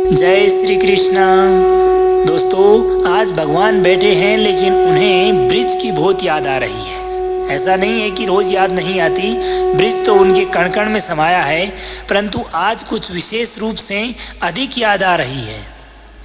जय श्री कृष्णा। दोस्तों, आज भगवान बैठे हैं लेकिन उन्हें ब्रिज की बहुत याद आ रही है। ऐसा नहीं है कि रोज याद नहीं आती, ब्रिज तो उनके कण कण में समाया है, परंतु आज कुछ विशेष रूप से अधिक याद आ रही है।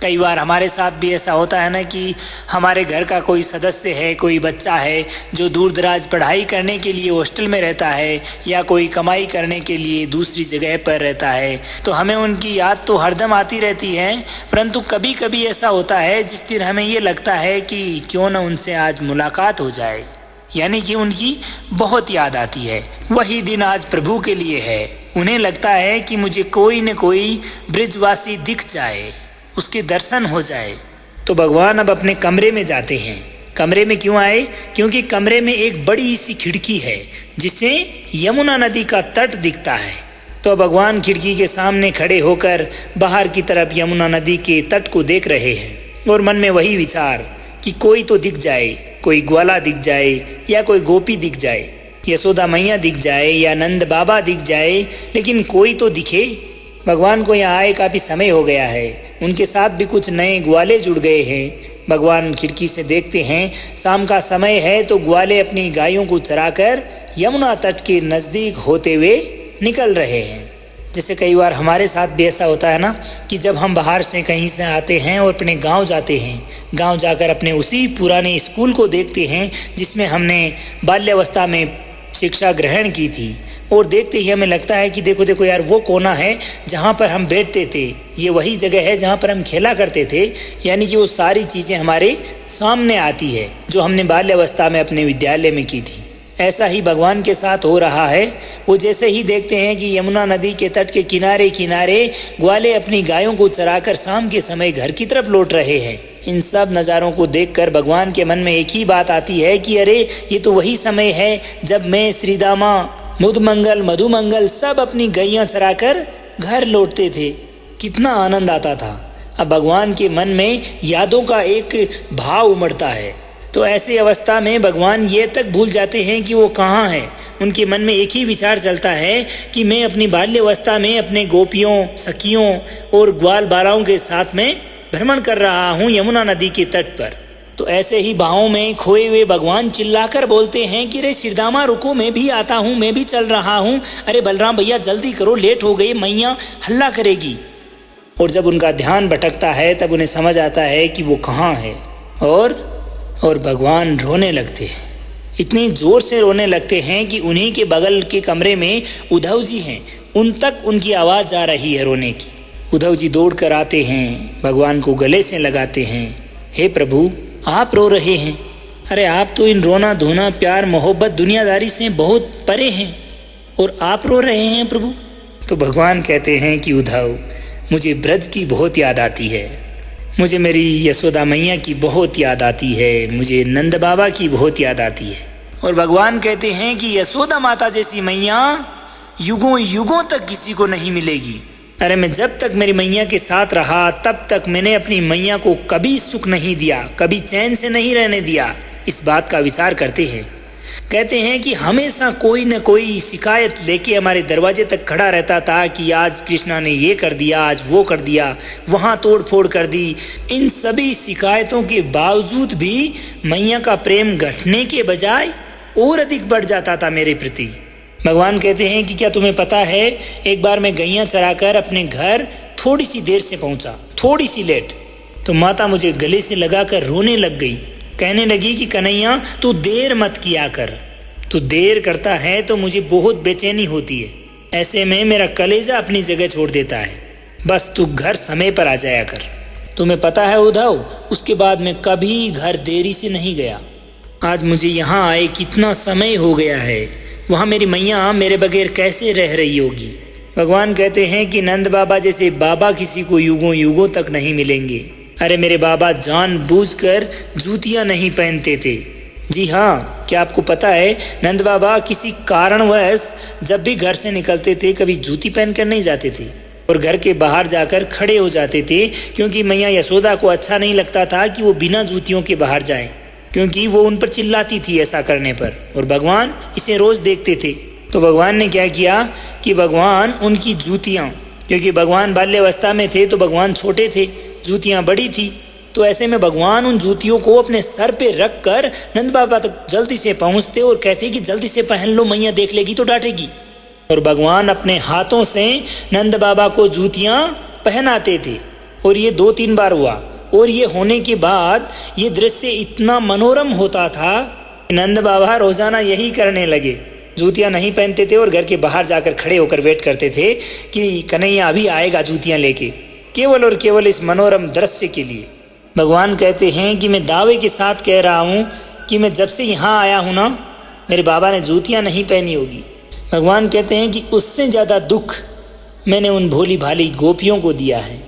कई बार हमारे साथ भी ऐसा होता है ना कि हमारे घर का कोई सदस्य है, कोई बच्चा है जो दूर दराज पढ़ाई करने के लिए हॉस्टल में रहता है या कोई कमाई करने के लिए दूसरी जगह पर रहता है, तो हमें उनकी याद तो हरदम आती रहती है। परंतु कभी कभी ऐसा होता है जिस दिन हमें ये लगता है कि क्यों न उनसे आज मुलाकात हो जाए, यानी कि उनकी बहुत याद आती है। वही दिन आज प्रभु के लिए है। उन्हें लगता है कि मुझे कोई न कोई ब्रिजवासी दिख जाए, उसके दर्शन हो जाए। तो भगवान अब अपने कमरे में जाते हैं। कमरे में क्यों आए? क्योंकि कमरे में एक बड़ी सी खिड़की है जिससे यमुना नदी का तट दिखता है। तो भगवान खिड़की के सामने खड़े होकर बाहर की तरफ यमुना नदी के तट को देख रहे हैं और मन में वही विचार कि कोई तो दिख जाए, कोई ग्वाला दिख जाए या कोई गोपी दिख जाए, यशोदा मैया दिख जाए या नंद बाबा दिख जाए, लेकिन कोई तो दिखे। भगवान को यहाँ आए काफ़ी समय हो गया है। उनके साथ भी कुछ नए ग्वाले जुड़ गए हैं। भगवान खिड़की से देखते हैं, शाम का समय है, तो ग्वाले अपनी गायों को चराकर यमुना तट के नज़दीक होते हुए निकल रहे हैं। जैसे कई बार हमारे साथ भी ऐसा होता है ना कि जब हम बाहर से कहीं से आते हैं और अपने गांव जाते हैं, गांव जाकर अपने उसी पुराने स्कूल को देखते हैं जिसमें हमने बाल्यावस्था में शिक्षा ग्रहण की थी, और देखते ही हमें लगता है कि देखो देखो यार, वो कोना है जहाँ पर हम बैठते थे, ये वही जगह है जहाँ पर हम खेला करते थे। यानी कि वो सारी चीज़ें हमारे सामने आती है जो हमने बाल्यावस्था में अपने विद्यालय में की थी। ऐसा ही भगवान के साथ हो रहा है। वो जैसे ही देखते हैं कि यमुना नदी के तट के किनारे किनारे ग्वाले अपनी गायों को चराकर शाम के समय घर की तरफ लौट रहे हैं, इन सब नज़ारों को देखकर भगवान के मन में एक ही बात आती है कि अरे, ये तो वही समय है जब मैं, श्रीदामा, मुदमंगल, मधुमंगल सब अपनी गैयां चराकर घर लौटते थे। कितना आनंद आता था। अब भगवान के मन में यादों का एक भाव उमड़ता है। तो ऐसी अवस्था में भगवान ये तक भूल जाते हैं कि वो कहाँ हैं। उनके मन में एक ही विचार चलता है कि मैं अपनी बाल्यावस्था में अपने गोपियों, सखियों और ग्वाल बालाओं के साथ में भ्रमण कर रहा हूँ यमुना नदी के तट पर। तो ऐसे ही भावों में खोए हुए भगवान चिल्लाकर बोलते हैं कि रे श्रीदामा, रुको, मैं भी आता हूँ, मैं भी चल रहा हूँ। अरे बलराम भैया, जल्दी करो, लेट हो गई, मैया हल्ला करेगी। और जब उनका ध्यान भटकता है तब उन्हें समझ आता है कि वो कहाँ है, और भगवान रोने लगते हैं। इतनी जोर से रोने लगते हैं कि उन्हीं के बगल के कमरे में उद्धव जी हैं, उन तक उनकी आवाज़ जा रही है रोने की। उद्धव जी दौड़ कर आते हैं, भगवान को गले से लगाते हैं। हे प्रभु, आप रो रहे हैं? अरे आप तो इन रोना धोना, प्यार मोहब्बत, दुनियादारी से बहुत परे हैं, और आप रो रहे हैं प्रभु? तो भगवान कहते हैं कि उद्धव, मुझे ब्रज की बहुत याद आती है, मुझे मेरी यशोदा मैया की बहुत याद आती है, मुझे नंद बाबा की बहुत याद आती है। और भगवान कहते हैं कि यशोदा माता जैसी मैया युगों युगों तक किसी को नहीं मिलेगी। अरे मैं जब तक मेरी मैया के साथ रहा तब तक मैंने अपनी मैया को कभी सुख नहीं दिया, कभी चैन से नहीं रहने दिया। इस बात का विचार करते हैं। कहते हैं कि हमेशा कोई न कोई शिकायत लेके हमारे दरवाजे तक खड़ा रहता था कि आज कृष्णा ने ये कर दिया, आज वो कर दिया, वहाँ तोड़ फोड़ कर दी। इन सभी शिकायतों के बावजूद भी मैया का प्रेम घटने के बजाय और अधिक बढ़ जाता था मेरे प्रति। भगवान कहते हैं कि क्या तुम्हें पता है, एक बार मैं गैयां चराकर अपने घर थोड़ी सी देर से पहुंचा, थोड़ी सी लेट, तो माता मुझे गले से लगाकर रोने लग गई। कहने लगी कि कन्हैया, तू देर मत किया कर, तू देर करता है तो मुझे बहुत बेचैनी होती है, ऐसे में मेरा कलेजा अपनी जगह छोड़ देता है, बस तू घर समय पर आ जाया कर। तुम्हें पता है उद्धव, उसके बाद मैं कभी घर देरी से नहीं गया। आज मुझे यहाँ आए कितना समय हो गया है, वहाँ मेरी मैया मेरे बगैर कैसे रह रही होगी। भगवान कहते हैं कि नंद बाबा जैसे बाबा किसी को युगों युगों तक नहीं मिलेंगे। अरे मेरे बाबा जानबूझकर जूतियाँ नहीं पहनते थे। जी हाँ, क्या आपको पता है, नंद बाबा किसी कारणवश जब भी घर से निकलते थे कभी जूती पहनकर नहीं जाते थे, और घर के बाहर जाकर खड़े हो जाते थे, क्योंकि मैया यशोदा को अच्छा नहीं लगता था कि वो बिना जूतियों के बाहर जाएं, क्योंकि वो उन पर चिल्लाती थी ऐसा करने पर, और भगवान इसे रोज देखते थे। तो भगवान ने क्या किया कि भगवान उनकी जूतियाँ क्योंकि भगवान बाल्यावस्था में थे तो भगवान छोटे थे, जूतियाँ बड़ी थी, तो ऐसे में भगवान उन जूतियों को अपने सर पे रख कर नंद बाबा तक जल्दी से पहुँचते और कहते कि जल्दी से पहन लो, मैया देख लेगी तो डांटेगी। और भगवान अपने हाथों से नंद बाबा को जूतियाँ पहनाते थे। और ये 2-3 बार हुआ। और ये होने के बाद ये दृश्य इतना मनोरम होता था, नंद बाबा रोजाना यही करने लगे, जूतियाँ नहीं पहनते थे और घर के बाहर जाकर खड़े होकर वेट करते थे कि कन्हैया अभी आएगा जूतियाँ लेके, केवल और केवल इस मनोरम दृश्य के लिए। भगवान कहते हैं कि मैं दावे के साथ कह रहा हूँ कि मैं जब से यहाँ आया हूँ ना, मेरे बाबा ने जूतियाँ नहीं पहनी होगी। भगवान कहते हैं कि उससे ज़्यादा दुख मैंने उन भोली भाली गोपियों को दिया है।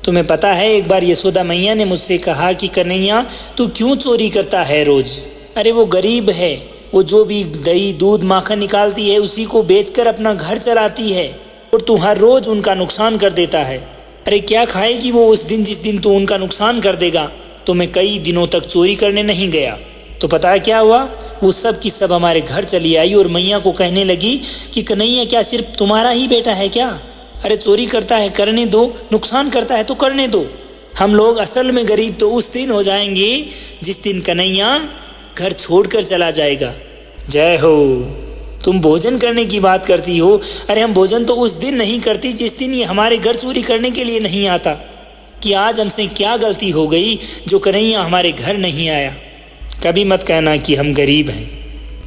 तुम्हें पता है, एक बार यशोदा मैया ने मुझसे कहा कि कन्हैया तू क्यों चोरी करता है रोज? अरे वो गरीब है, वो जो भी दही दूध माखन निकालती है उसी को बेचकर अपना घर चलाती है, और तू हर रोज उनका नुकसान कर देता है। अरे क्या खाएगी वो उस दिन जिस दिन तू उनका नुकसान कर देगा? तो मैं कई दिनों तक चोरी करने नहीं गया। तो पता है क्या हुआ? वो सब की सब हमारे घर चली आई और मैया को कहने लगी कि कन्हैया क्या सिर्फ तुम्हारा ही बेटा है क्या? अरे चोरी करता है करने दो, नुकसान करता है तो करने दो। हम लोग असल में गरीब तो उस दिन हो जाएंगे जिस दिन कन्हैया घर छोड़कर चला जाएगा। जय हो। तुम भोजन करने की बात करती हो, अरे हम भोजन तो उस दिन नहीं करती जिस दिन ये हमारे घर चोरी करने के लिए नहीं आता। कि आज हमसे क्या गलती हो गई जो कन्हैया हमारे घर नहीं आया। कभी मत कहना कि हम गरीब हैं।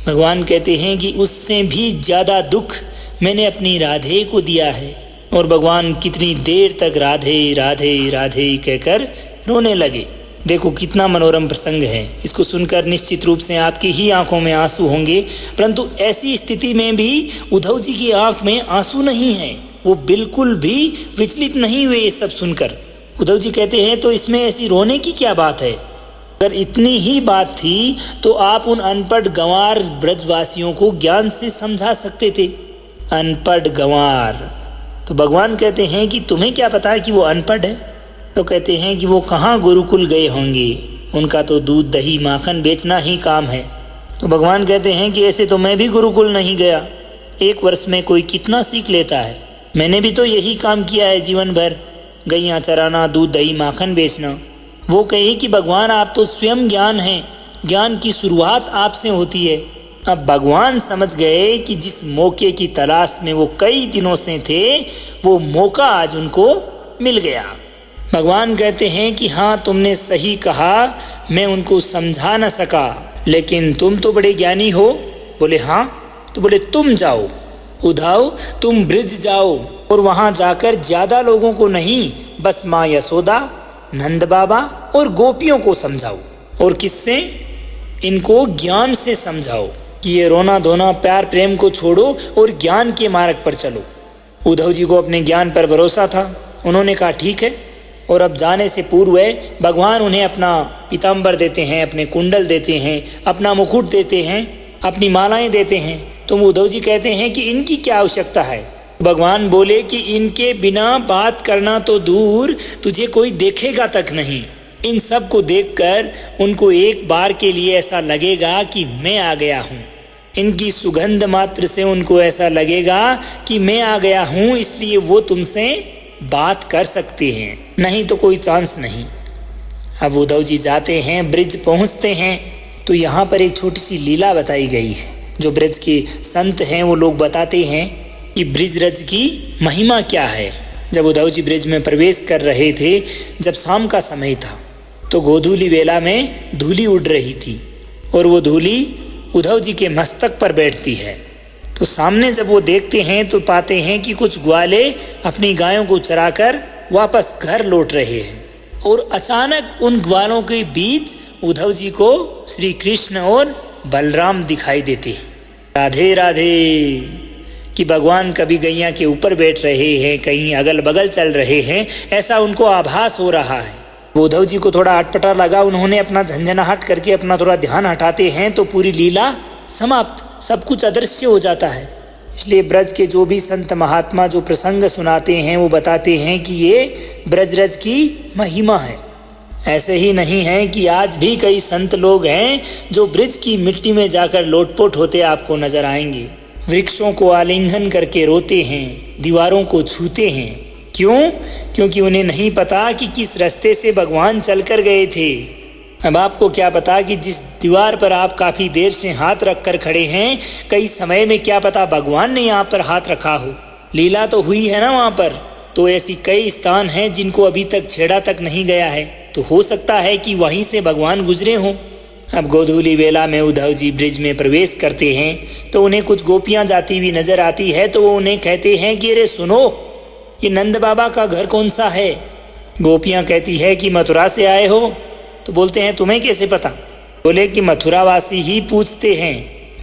भगवान कहते हैं कि उससे भी ज़्यादा दुख मैंने अपनी राधे को दिया है। और भगवान कितनी देर तक राधे राधे राधे कहकर रोने लगे। देखो कितना मनोरम प्रसंग है। इसको सुनकर निश्चित रूप से आपकी ही आंखों में आंसू होंगे, परंतु ऐसी स्थिति में भी उद्धव जी की आंख में आंसू नहीं है। वो बिल्कुल भी विचलित नहीं हुए ये सब सुनकर। उद्धव जी कहते हैं तो इसमें ऐसी रोने की क्या बात है? अगर इतनी ही बात थी तो आप उन अनपढ़ गंवार ब्रजवासियों को ज्ञान से समझा सकते थे। अनपढ़ गंवार। तो भगवान कहते हैं कि तुम्हें क्या पता है कि वो अनपढ़ है? तो कहते हैं कि वो कहाँ गुरुकुल गए होंगे, उनका तो दूध दही माखन बेचना ही काम है। तो भगवान कहते हैं कि ऐसे तो मैं भी गुरुकुल नहीं गया। 1 वर्ष में कोई कितना सीख लेता है। मैंने भी तो यही काम किया है जीवन भर, गैयाँ चराना, दूध दही माखन बेचना। वो कहे कि भगवान आप तो स्वयं ज्ञान हैं, ज्ञान की शुरुआत आपसे होती है। अब भगवान समझ गए कि जिस मौके की तलाश में वो कई दिनों से थे, वो मौका आज उनको मिल गया। भगवान कहते हैं कि हाँ तुमने सही कहा, मैं उनको समझा न सका, लेकिन तुम तो बड़े ज्ञानी हो। बोले हाँ। तो बोले तुम जाओ उद्धव, तुम ब्रिज जाओ और वहाँ जाकर ज़्यादा लोगों को नहीं, बस माँ यशोदा, नंद बाबा और गोपियों को समझाओ। और किससे? इनको ज्ञान से समझाओ कि ये रोना धोना प्यार प्रेम को छोड़ो और ज्ञान के मार्ग पर चलो। उद्धव जी को अपने ज्ञान पर भरोसा था। उन्होंने कहा ठीक है। और अब जाने से पूर्व भगवान उन्हें अपना पीताम्बर देते हैं, अपने कुंडल देते हैं, अपना मुकुट देते हैं, अपनी मालाएं देते हैं। तो उद्धव जी कहते हैं कि इनकी क्या आवश्यकता है? भगवान बोले कि इनके बिना बात करना तो दूर, तुझे कोई देखेगा तक नहीं। इन सब को देखकर उनको एक बार के लिए ऐसा लगेगा कि मैं आ गया हूँ। इनकी सुगंध मात्र से उनको ऐसा लगेगा कि मैं आ गया हूँ, इसलिए वो तुमसे बात कर सकते हैं, नहीं तो कोई चांस नहीं। अब उद्धव जी जाते हैं, ब्रिज पहुँचते हैं तो यहाँ पर एक छोटी सी लीला बताई गई है। जो ब्रिज के संत हैं वो लोग बताते हैं कि ब्रिजरज की महिमा क्या है। जब उद्धव जी ब्रिज में प्रवेश कर रहे थे, जब शाम का समय था, तो गोधूली वेला में धूली उड़ रही थी और वो धूली उद्धव जी के मस्तक पर बैठती है। तो सामने जब वो देखते हैं तो पाते हैं कि कुछ ग्वाले अपनी गायों को चराकर वापस घर लौट रहे हैं। और अचानक उन ग्वालों के बीच उद्धव जी को श्री कृष्ण और बलराम दिखाई देते हैं। राधे राधे। कि भगवान कभी गैया के ऊपर बैठ रहे हैं, कहीं अगल बगल चल रहे हैं, ऐसा उनको आभास हो रहा है। उद्धव जी को थोड़ा अटपटा लगा। उन्होंने अपना झंझनाहट करके अपना थोड़ा ध्यान हटाते हैं तो पूरी लीला समाप्त, सब कुछ अदृश्य हो जाता है। इसलिए ब्रज के जो भी संत महात्मा जो प्रसंग सुनाते हैं वो बताते हैं कि ये ब्रजरज की महिमा है। ऐसे ही नहीं है कि आज भी कई संत लोग हैं जो ब्रिज की मिट्टी में जाकर लोटपोट होते आपको नजर आएंगे। वृक्षों को आलिंगन करके रोते हैं, दीवारों को छूते हैं, क्यों? क्योंकि उन्हें नहीं पता कि किस रास्ते से भगवान चलकर गए थे। अब आपको क्या पता कि जिस दीवार पर आप काफ़ी देर से हाथ रखकर खड़े हैं, कई समय में क्या पता भगवान ने यहाँ पर हाथ रखा हो। लीला तो हुई है ना वहाँ पर। तो ऐसी कई स्थान हैं जिनको अभी तक छेड़ा तक नहीं गया है, तो हो सकता है कि वहीं से भगवान गुजरे हों। अब गोधूली वेला में उद्धव जी ब्रिज में प्रवेश करते हैं तो उन्हें कुछ गोपियाँ जाती हुई नजर आती है। तो वो उन्हें कहते हैं कि अरे सुनो, ये नंद बाबा का घर कौन सा है? गोपियाँ कहती है कि मथुरा से आए हो। तो बोलते हैं तुम्हें कैसे पता? बोले कि मथुरावासी ही पूछते हैं,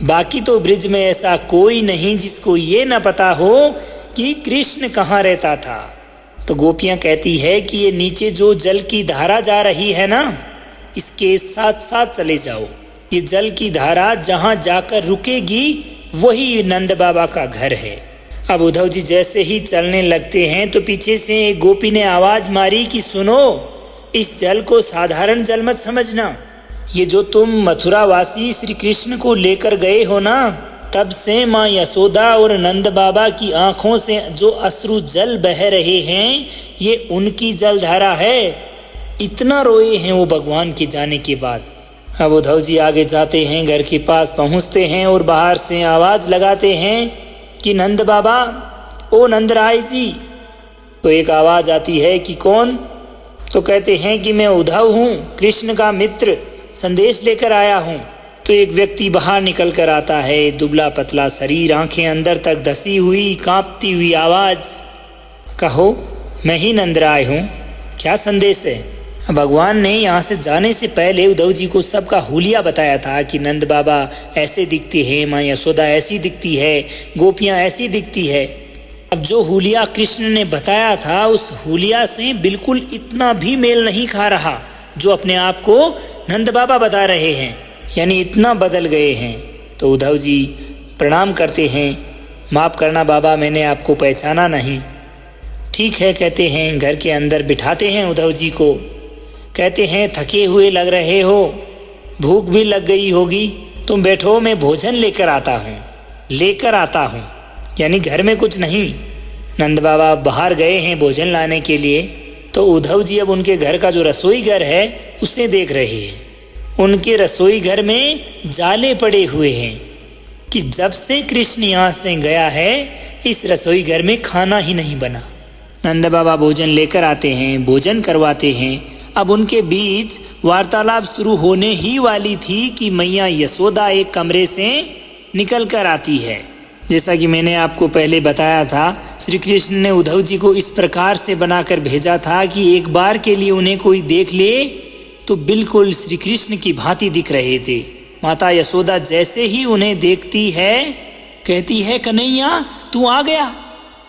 बाकी तो ब्रिज में ऐसा कोई नहीं जिसको ये न पता हो कि कृष्ण कहाँ रहता था। तो गोपियाँ कहती है कि ये नीचे जो जल की धारा जा रही है ना, इसके साथ साथ चले जाओ। ये जल की धारा जहाँ जाकर रुकेगी वही नंद बाबा का घर है। अब उद्धव जी जैसे ही चलने लगते हैं तो पीछे से एक गोपी ने आवाज मारी कि सुनो, इस जल को साधारण जल मत समझना। ये जो तुम मथुरावासी श्री कृष्ण को लेकर गए हो ना, तब से माँ यशोदा और नंद बाबा की आंखों से जो अश्रु जल बह रहे हैं, ये उनकी जलधारा है। इतना रोए हैं वो भगवान के जाने के बाद। अब उद्धव जी आगे जाते हैं, घर के पास पहुंचते हैं और बाहर से आवाज लगाते हैं कि नंद बाबा, ओ नंदराय जी। तो एक आवाज आती है कि कौन? तो कहते हैं कि मैं उद्धव हूँ, कृष्ण का मित्र, संदेश लेकर आया हूँ। तो एक व्यक्ति बाहर निकल कर आता है, दुबला पतला शरीर, आंखें अंदर तक धसी हुई, कांपती हुई आवाज। कहो, मैं ही नंदराय हूँ, क्या संदेश है? भगवान ने यहाँ से जाने से पहले उद्धव जी को सबका हुलिया बताया था कि नंद बाबा ऐसे दिखते हैं, माँ यशोदा ऐसी दिखती है, गोपियाँ ऐसी दिखती है। अब जो हुलिया कृष्ण ने बताया था, उस हुलिया से बिल्कुल इतना भी मेल नहीं खा रहा जो अपने आप को नंद बाबा बता रहे हैं, यानी इतना बदल गए हैं। तो उद्धव जी प्रणाम करते हैं, माफ़ करना बाबा, मैंने आपको पहचाना नहीं। ठीक है कहते हैं, घर के अंदर बिठाते हैं उद्धव जी को। कहते हैं थके हुए लग रहे हो, भूख भी लग गई होगी, तुम बैठो, मैं भोजन लेकर आता हूँ। यानी घर में कुछ नहीं, नंद बाबा बाहर गए हैं भोजन लाने के लिए। तो उद्धव जी अब उनके घर का जो रसोई घर है उसे देख रहे हैं। उनके रसोई घर में जाले पड़े हुए हैं कि जब से कृष्ण यहाँ से गया है इस रसोई घर में खाना ही नहीं बना। नंद बाबा भोजन लेकर आते हैं, भोजन करवाते हैं। अब उनके बीच वार्तालाप शुरू होने ही वाली थी कि मैया यशोदा एक कमरे से निकल कर आती है। जैसा कि मैंने आपको पहले बताया था, श्री कृष्ण ने उद्धव जी को इस प्रकार से बनाकर भेजा था कि एक बार के लिए उन्हें कोई देख ले तो बिल्कुल श्री कृष्ण की भांति दिख रहे थे। माता यशोदा जैसे ही उन्हें देखती है, कहती है कन्हैया तू आ गया।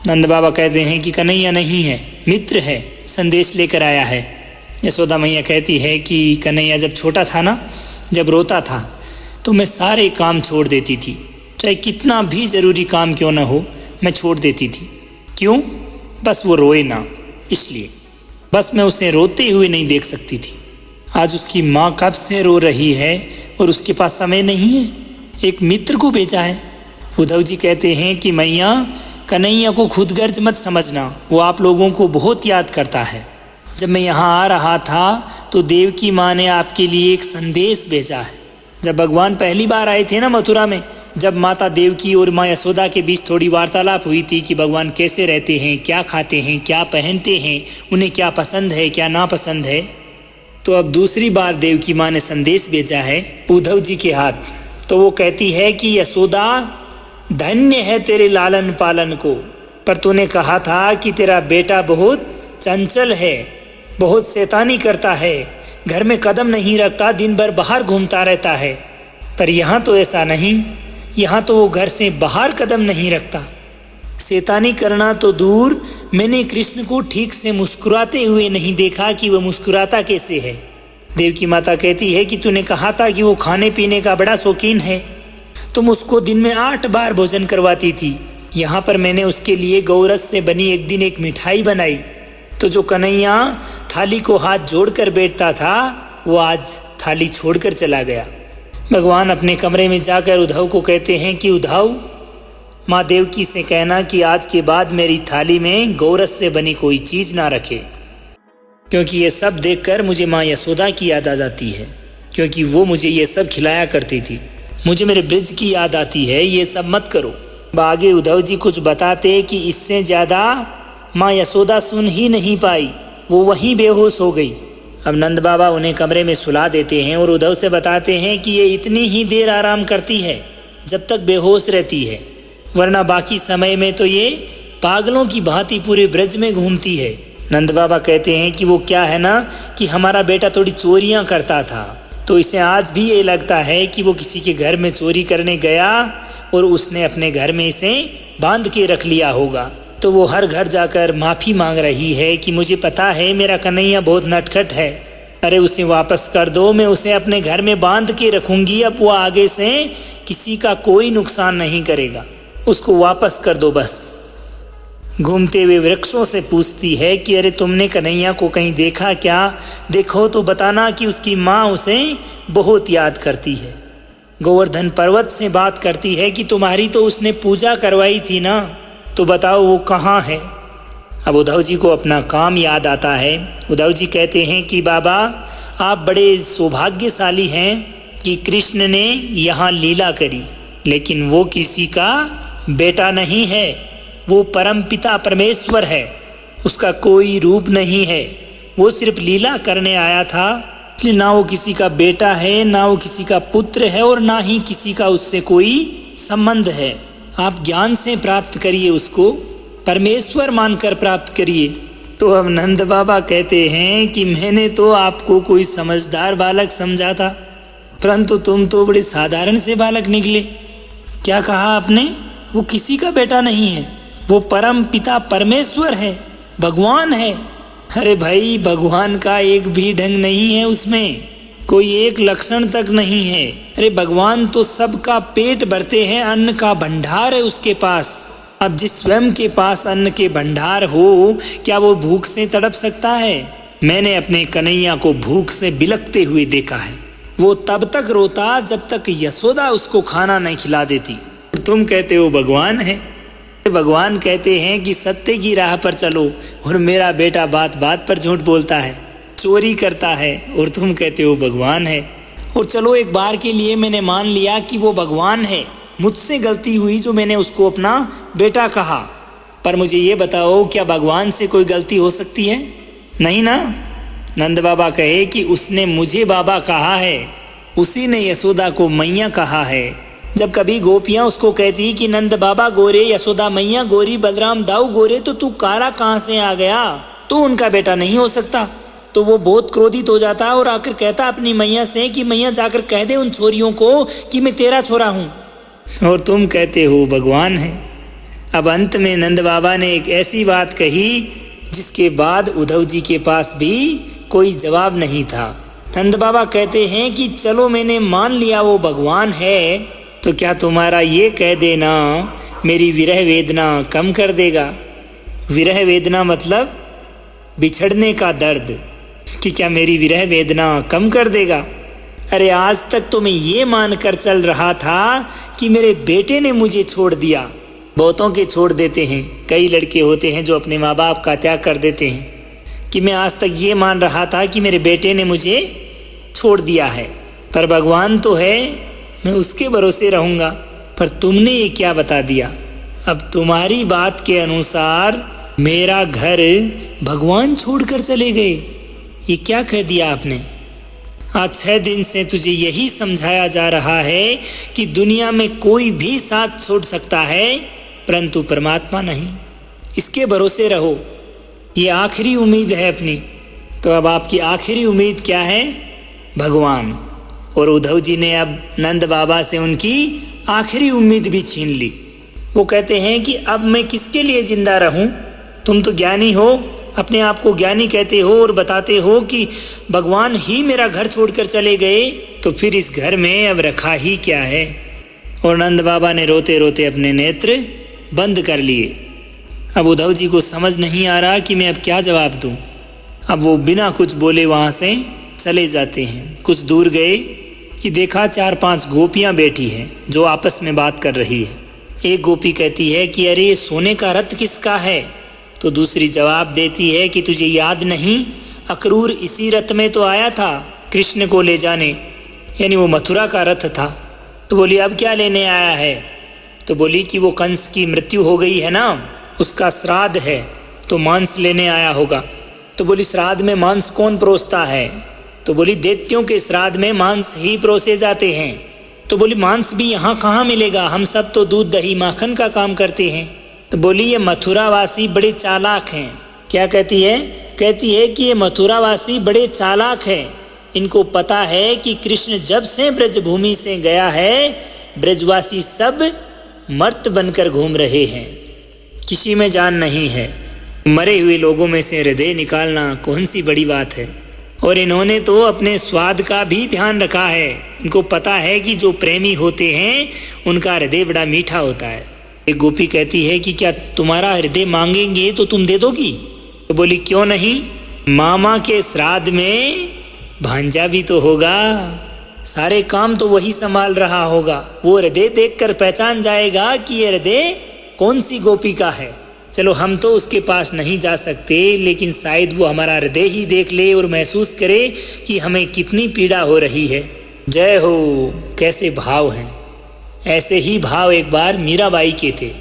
नंद बाबा कहते हैं कि कन्हैया नहीं है, मित्र है, संदेश लेकर आया है। यशोदा मैया कहती है कि कन्हैया जब छोटा था ना, जब रोता था तो मैं सारे काम छोड़ देती थी, चाहे कितना भी ज़रूरी काम क्यों ना हो, मैं छोड़ देती थी। क्यों? बस वो रोए ना, इसलिए। बस मैं उसे रोते हुए नहीं देख सकती थी। आज उसकी माँ कब से रो रही है और उसके पास समय नहीं है, एक मित्र को भेजा है। उद्धव जी कहते हैं कि मैया कन्हैया को खुदगर्ज मत समझना, वो आप लोगों को बहुत याद करता है। जब मैं यहाँ आ रहा था तो देवकी माँ ने आपके लिए एक संदेश भेजा है। जब भगवान पहली बार आए थे ना मथुरा में, जब माता देवकी और माँ यशोदा के बीच थोड़ी वार्तालाप हुई थी कि भगवान कैसे रहते हैं, क्या खाते हैं, क्या पहनते हैं, उन्हें क्या पसंद है, क्या नापसंद है, तो अब दूसरी बार देवकी माँ ने संदेश भेजा है उद्धव जी के हाथ। तो वो कहती है कि यशोदा धन्य है तेरे लालन पालन को, पर तूने कहा था कि तेरा बेटा बहुत चंचल है, बहुत शैतानी करता है, घर में कदम नहीं रखता, दिन भर बाहर घूमता रहता है। पर यहाँ तो ऐसा नहीं, यहाँ तो वो घर से बाहर कदम नहीं रखता। शैतानी करना तो दूर, मैंने कृष्ण को ठीक से मुस्कुराते हुए नहीं देखा कि वह मुस्कुराता कैसे है। देवकी माता कहती है कि तूने कहा था कि वो खाने पीने का बड़ा शौकीन है, तुम उसको दिन में 8 बार भोजन करवाती थी। यहाँ पर मैंने उसके लिए गौरस से बनी एक दिन एक मिठाई बनाई, तो जो कन्हैया थाली को हाथ जोड़कर बैठता था वो आज थाली छोड़कर चला गया। भगवान अपने कमरे में जाकर उद्धव को कहते हैं कि उद्धव, माँ देवकी से कहना कि आज के बाद मेरी थाली में गोरस से बनी कोई चीज़ ना रखे, क्योंकि ये सब देखकर मुझे माँ यशोदा की याद आ जाती है, क्योंकि वो मुझे ये सब खिलाया करती थी। मुझे मेरे ब्रिज की याद आती है, ये सब मत करो। आगे उद्धव जी कुछ बताते कि इससे ज़्यादा माँ यशोदा सुन ही नहीं पाई, वो वहीं बेहोश हो गई। अब नंद बाबा उन्हें कमरे में सुला देते हैं और उद्धव से बताते हैं कि ये इतनी ही देर आराम करती है जब तक बेहोश रहती है, वरना बाकी समय में तो ये पागलों की भांति पूरे ब्रज में घूमती है। नंद बाबा कहते हैं कि वो क्या है ना कि हमारा बेटा थोड़ी चोरियां करता था, तो इसे आज भी ये लगता है कि वो किसी के घर में चोरी करने गया और उसने अपने घर में इसे बांध के रख लिया होगा। तो वो हर घर जाकर माफ़ी मांग रही है कि मुझे पता है मेरा कन्हैया बहुत नटखट है, अरे उसे वापस कर दो, मैं उसे अपने घर में बांध के रखूंगी, अब वो आगे से किसी का कोई नुकसान नहीं करेगा, उसको वापस कर दो बस। घूमते हुए वृक्षों से पूछती है कि अरे तुमने कन्हैया को कहीं देखा क्या? देखो तो बताना कि उसकी माँ उसे बहुत याद करती है। गोवर्धन पर्वत से बात करती है कि तुम्हारी तो उसने पूजा करवाई थी ना, तो बताओ वो कहाँ है। अब उद्धव जी को अपना काम याद आता है। उद्धव जी कहते हैं कि बाबा आप बड़े सौभाग्यशाली हैं कि कृष्ण ने यहाँ लीला करी, लेकिन वो किसी का बेटा नहीं है, वो परमपिता परमेश्वर है, उसका कोई रूप नहीं है, वो सिर्फ लीला करने आया था, इसलिए ना वो किसी का बेटा है, ना वो किसी का पुत्र है और ना ही किसी का उससे कोई संबंध है। आप ज्ञान से प्राप्त करिए, उसको परमेश्वर मानकर प्राप्त करिए। तो अब नंद बाबा कहते हैं कि मैंने तो आपको कोई समझदार बालक समझा था, परंतु तुम तो बड़े साधारण से बालक निकले। क्या कहा आपने? वो किसी का बेटा नहीं है, वो परम पिता परमेश्वर है, भगवान है। अरे भाई, भगवान का एक भी ढंग नहीं है, उसमें कोई एक लक्षण तक नहीं है। अरे भगवान तो सबका पेट भरते हैं, अन्न का भंडार है उसके पास। अब जिस स्वयं के पास अन्न के भंडार हो, क्या वो भूख से तड़प सकता है? मैंने अपने कन्हैया को भूख से बिलखते हुए देखा है। वो तब तक रोता जब तक यशोदा उसको खाना नहीं खिला देती। तुम कहते हो भगवान है। भगवान कहते हैं कि सत्य की राह पर चलो, और मेरा बेटा बात बात पर झूठ बोलता है, चोरी करता है, और तुम कहते हो भगवान है। और चलो एक बार के लिए मैंने मान लिया कि वो भगवान है, मुझसे गलती हुई जो मैंने उसको अपना बेटा कहा, पर मुझे ये बताओ क्या भगवान से कोई गलती हो सकती है? नहीं ना। नंद बाबा कहे कि उसने मुझे बाबा कहा है, उसी ने यशोदा को मैया कहा है। जब कभी गोपियाँ उसको कहती कि नंद बाबा गोरे, यशोदा मैया गोरी, बलराम दाऊ गोरे, तो तू काला कहाँ से आ गया? तो उनका बेटा नहीं हो सकता। तो वो बहुत क्रोधित हो जाता और आकर कहता अपनी मैया से कि मैया जाकर कह दे उन छोरियों को कि मैं तेरा छोरा हूँ, और तुम कहते हो भगवान है। अब अंत में नंद बाबा ने एक ऐसी बात कही जिसके बाद उद्धव जी के पास भी कोई जवाब नहीं था। नंद बाबा कहते हैं कि चलो मैंने मान लिया वो भगवान है, तो क्या तुम्हारा ये कह देना मेरी विरह वेदना कम कर देगा? विरह वेदना मतलब बिछड़ने का दर्द, कि क्या मेरी विरह वेदना कम कर देगा? अरे आज तक तो मैं ये मानकर चल रहा था कि मेरे बेटे ने मुझे छोड़ दिया। बहुतों के छोड़ देते हैं, कई लड़के होते हैं जो अपने माँ बाप का त्याग कर देते हैं, कि मैं आज तक ये मान रहा था कि मेरे बेटे ने मुझे छोड़ दिया है, पर भगवान तो है, मैं उसके भरोसे रहूँगा। पर तुमने ये क्या बता दिया? अब तुम्हारी बात के अनुसार मेरा घर भगवान छोड़कर चले गए, ये क्या कह दिया आपने? आज 6 दिन से तुझे यही समझाया जा रहा है कि दुनिया में कोई भी साथ छोड़ सकता है, परंतु परमात्मा नहीं, इसके भरोसे रहो, ये आखिरी उम्मीद है अपनी। तो अब आपकी आखिरी उम्मीद क्या है? भगवान। और उद्धव जी ने अब नंद बाबा से उनकी आखिरी उम्मीद भी छीन ली। वो कहते हैं कि अब मैं किसके लिए जिंदा रहूं? तुम तो ज्ञानी हो, अपने आप को ज्ञानी कहते हो और बताते हो कि भगवान ही मेरा घर छोड़कर चले गए, तो फिर इस घर में अब रखा ही क्या है? और नंद बाबा ने रोते रोते अपने नेत्र बंद कर लिए। अब उद्धव जी को समझ नहीं आ रहा कि मैं अब क्या जवाब दूं। अब वो बिना कुछ बोले वहाँ से चले जाते हैं। कुछ दूर गए कि देखा 4-5 गोपियाँ बैठी हैं जो आपस में बात कर रही है। एक गोपी कहती है कि अरे सोने का रथ किसका है? तो दूसरी जवाब देती है कि तुझे याद नहीं, अक्रूर इसी रथ में तो आया था कृष्ण को ले जाने, यानी वो मथुरा का रथ था। तो बोली अब क्या लेने आया है? तो बोली कि वो कंस की मृत्यु हो गई है ना, उसका श्राद्ध है, तो मांस लेने आया होगा। तो बोली श्राद्ध में मांस कौन परोसता है? तो बोली दैत्यों के श्राद्ध में मांस ही परोसे जाते हैं। तो बोली मांस भी यहाँ कहाँ मिलेगा, हम सब तो दूध दही माखन का काम करते हैं। तो बोली ये मथुरावासी बड़े चालाक हैं। क्या कहती है? कहती है कि ये मथुरावासी बड़े चालाक हैं, इनको पता है कि कृष्ण जब से ब्रजभूमि से गया है ब्रजवासी सब मर्त बनकर घूम रहे हैं, किसी में जान नहीं है। मरे हुए लोगों में से हृदय निकालना कौन सी बड़ी बात है। और इन्होंने तो अपने स्वाद का भी ध्यान रखा है, इनको पता है कि जो प्रेमी होते हैं उनका हृदय बड़ा मीठा होता है। एक गोपी कहती है कि क्या तुम्हारा हृदय मांगेंगे तो तुम दे दोगी? तो बोली क्यों नहीं, मामा के श्राद्ध में भांजा भी तो होगा, सारे काम तो वही संभाल रहा होगा, वो हृदय देखकर पहचान जाएगा कि ये हृदय कौन सी गोपी का है। चलो हम तो उसके पास नहीं जा सकते, लेकिन शायद वो हमारा हृदय ही देख ले और महसूस करे कि हमें कितनी पीड़ा हो रही है। जय हो, कैसे भाव हैं। ऐसे ही भाव एक बार मीराबाई के थे।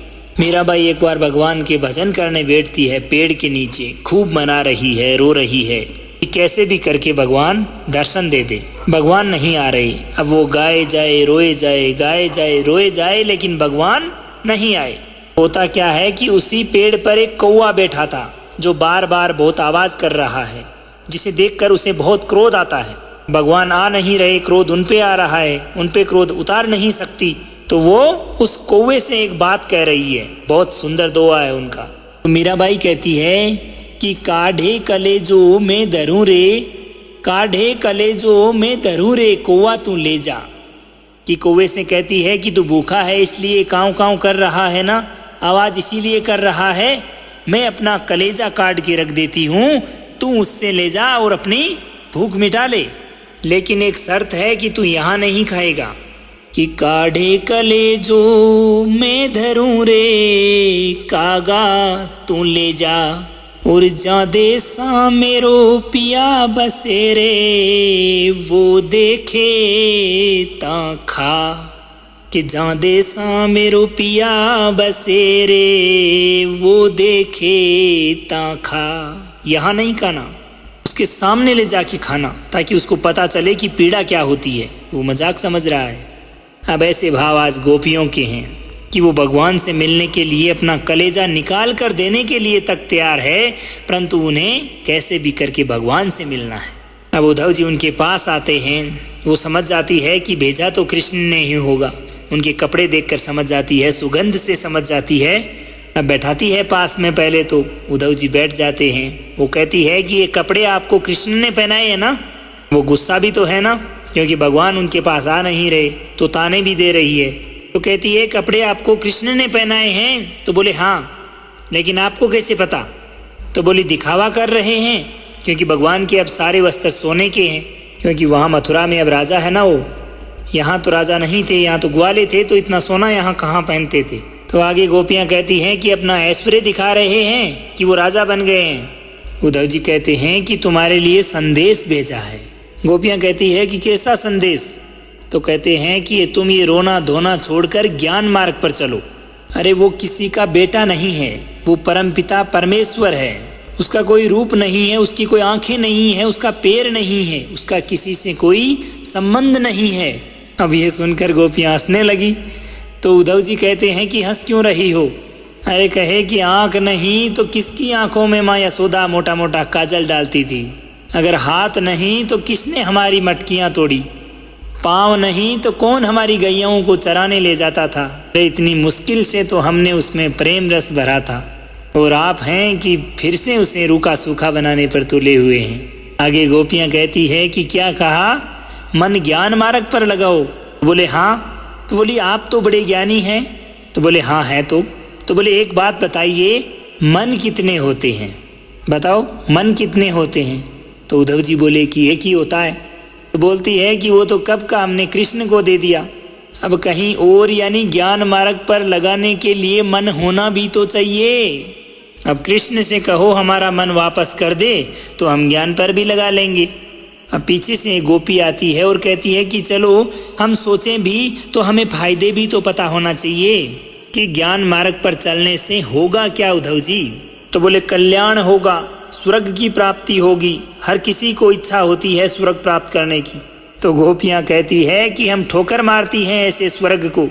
मीराबाई एक बार भगवान के भजन करने बैठती है, पेड़ के नीचे खूब मना रही है, रो रही है कि कैसे भी करके भगवान दर्शन दे दे। भगवान नहीं आ रहे। अब वो गाए जाए रोए जाए, गाए जाए रोए जाए, लेकिन भगवान नहीं आए। होता क्या है कि उसी पेड़ पर एक कौवा बैठा था जो बार बार बहुत आवाज कर रहा है, जिसे देखकर उसे बहुत क्रोध आता है। भगवान आ नहीं रहे, क्रोध उन पे आ रहा है, उन पे क्रोध उतार नहीं सकती, तो वो उस कौवे से एक बात कह रही है। बहुत सुंदर दोहा है उनका। तो मीराबाई कहती है कि काढ़े कलेजो में धरूं रे, काढ़े कलेजो में धरूं रे, कौवा तू ले जा। कि कौवे से कहती है कि तू भूखा है इसलिए काँव काँव कर रहा है ना, आवाज इसीलिए कर रहा है, मैं अपना कलेजा काट के रख देती हूँ, तू उससे ले जा और अपनी भूख मिटा ले, लेकिन एक शर्त है कि तू यहाँ नहीं खाएगा। कि काढ़े कलेजो मैं धरूं रे, कागा तू ले जा, और जा दे सा मेरो पिया बसेरे, वो देखे ता खा। कि जा दे सा मेरो पिया बसेरे, वो देखे ता खा। यहाँ नहीं खाना, उसके सामने ले जाके खाना, ताकि उसको पता चले कि पीड़ा क्या होती है। वो मजाक समझ रहा है। अब ऐसे भाव आज गोपियों के हैं कि वो भगवान से मिलने के लिए अपना कलेजा निकाल कर देने के लिए तक तैयार है, परंतु उन्हें कैसे भी करके भगवान से मिलना है। अब उद्धव जी उनके पास आते हैं। वो समझ जाती है कि भेजा तो कृष्ण ने ही होगा, उनके कपड़े देखकर समझ जाती है, सुगंध से समझ जाती है। अब बैठाती है पास में, पहले तो उद्धव जी बैठ जाते हैं। वो कहती है कि ये कपड़े आपको कृष्ण ने पहनाए हैं ना? वो गुस्सा भी तो है ना, क्योंकि भगवान उनके पास आ नहीं रहे, तो ताने भी दे रही है। तो कहती है कपड़े आपको कृष्ण ने पहनाए हैं? तो बोले हाँ, लेकिन आपको कैसे पता? तो बोली दिखावा कर रहे हैं, क्योंकि भगवान के अब सारे वस्त्र सोने के हैं, क्योंकि वहाँ मथुरा में अब राजा है ना वो। यहाँ तो राजा नहीं थे, यहाँ तो ग्वाले थे, तो इतना सोना यहाँ कहाँ पहनते थे। तो आगे गोपियाँ कहती हैं कि अपना ऐश्वर्य दिखा रहे हैं कि वो राजा बन गए हैं। उद्धव जी कहते हैं कि तुम्हारे लिए संदेश भेजा है। गोपियाँ कहती है कि कैसा संदेश? तो कहते हैं कि तुम ये रोना धोना छोड़कर ज्ञान मार्ग पर चलो। अरे वो किसी का बेटा नहीं है, वो परमपिता परमेश्वर है। उसका कोई रूप नहीं है, उसकी कोई आंखें नहीं है, उसका पैर नहीं है, उसका किसी से कोई संबंध नहीं है। अब ये सुनकर गोपियाँ हंसने लगी। तो उद्धव जी कहते हैं कि हंस क्यों रही हो? अरे कहे कि आंख नहीं तो किसकी आंखों में माँ यशोदा मोटा मोटा काजल डालती थी? अगर हाथ नहीं तो किसने हमारी मटकियाँ तोड़ी? पाँव नहीं तो कौन हमारी गैयाओं को चराने ले जाता था? अरे इतनी मुश्किल से तो हमने उसमें प्रेम रस भरा था, और आप हैं कि फिर से उसे रूखा सूखा बनाने पर तुले हुए हैं। आगे गोपियाँ कहती है कि क्या कहा? मन ज्ञान मार्ग पर लगाओ। बोले हाँ। तो बोली आप तो बड़े ज्ञानी हैं। तो बोले हाँ है। तो बोले एक बात बताइए, मन कितने होते हैं? बताओ मन कितने होते हैं? तो उद्धव जी बोले कि एक ही होता है। तो बोलती है कि वो तो कब का हमने कृष्ण को दे दिया, अब कहीं और यानी ज्ञान मार्ग पर लगाने के लिए मन होना भी तो चाहिए। अब कृष्ण से कहो हमारा मन वापस कर दे तो हम ज्ञान पर भी लगा लेंगे। अब पीछे से एक गोपी आती है और कहती है कि चलो हम सोचें भी तो हमें फायदे भी तो पता होना चाहिए कि ज्ञान मार्ग पर चलने से होगा क्या उद्धव जी। तो बोले कल्याण होगा, स्वर्ग की प्राप्ति होगी, हर किसी को इच्छा होती है स्वर्ग प्राप्त करने की। तो गोपियाँ कहती है कि हम ठोकर मारती हैं ऐसे स्वर्ग को।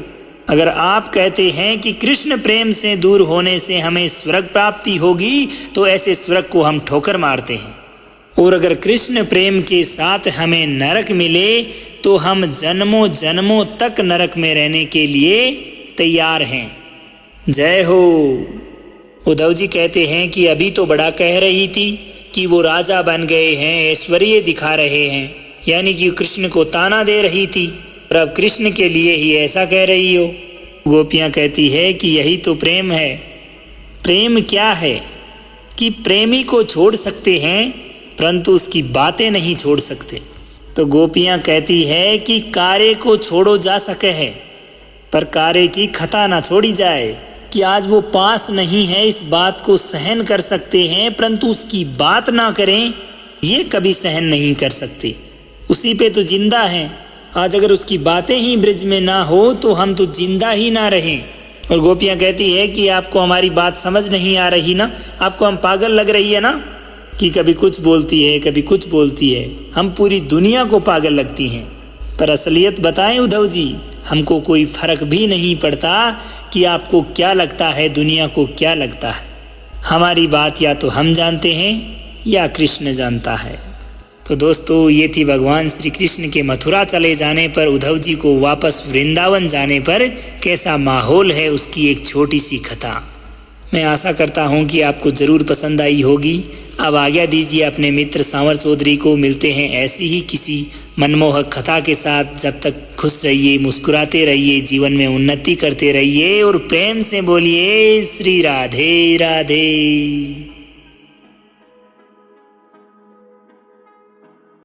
अगर आप कहते हैं कि कृष्ण प्रेम से दूर होने से हमें स्वर्ग प्राप्ति होगी तो ऐसे स्वर्ग को हम ठोकर मारते हैं, और अगर कृष्ण प्रेम के साथ हमें नरक मिले तो हम जन्मों जन्मों तक नरक में रहने के लिए तैयार हैं। जय हो। उद्धव जी कहते हैं कि अभी तो बड़ा कह रही थी कि वो राजा बन गए हैं, ऐश्वर्य दिखा रहे हैं, यानी कि कृष्ण को ताना दे रही थी, और अब कृष्ण के लिए ही ऐसा कह रही हो। गोपियाँ कहती है कि यही तो प्रेम है। प्रेम क्या है कि प्रेमी को छोड़ सकते हैं परंतु उसकी बातें नहीं छोड़ सकते। तो गोपियाँ कहती है कि कारे को छोड़ो जा सके है पर कारे की खता ना छोड़ी जाए, कि आज वो पास नहीं है इस बात को सहन कर सकते हैं परंतु उसकी बात ना करें ये कभी सहन नहीं कर सकते। उसी पे तो जिंदा हैं। आज अगर उसकी बातें ही ब्रिज में ना हो तो हम तो जिंदा ही ना रहें। और गोपियाँ कहती है कि आपको हमारी बात समझ नहीं आ रही ना, आपको हम पागल लग रही है ना, कि कभी कुछ बोलती है कभी कुछ बोलती है, हम पूरी दुनिया को पागल लगती हैं। पर असलियत बताएं उद्धव जी, हमको कोई फर्क भी नहीं पड़ता कि आपको क्या लगता है, दुनिया को क्या लगता है। हमारी बात या तो हम जानते हैं या कृष्ण जानता है। तो दोस्तों ये थी भगवान श्री कृष्ण के मथुरा चले जाने पर उद्धव जी को वापस वृंदावन जाने पर कैसा माहौल है उसकी एक छोटी सी कथा। मैं आशा करता हूँ कि आपको ज़रूर पसंद आई होगी। अब आज्ञा दीजिए अपने मित्र सांवर चौधरी को। मिलते हैं ऐसी ही किसी मनमोहक कथा के साथ। जब तक खुश रहिए, मुस्कुराते रहिए, जीवन में उन्नति करते रहिए और प्रेम से बोलिए श्री राधे राधे।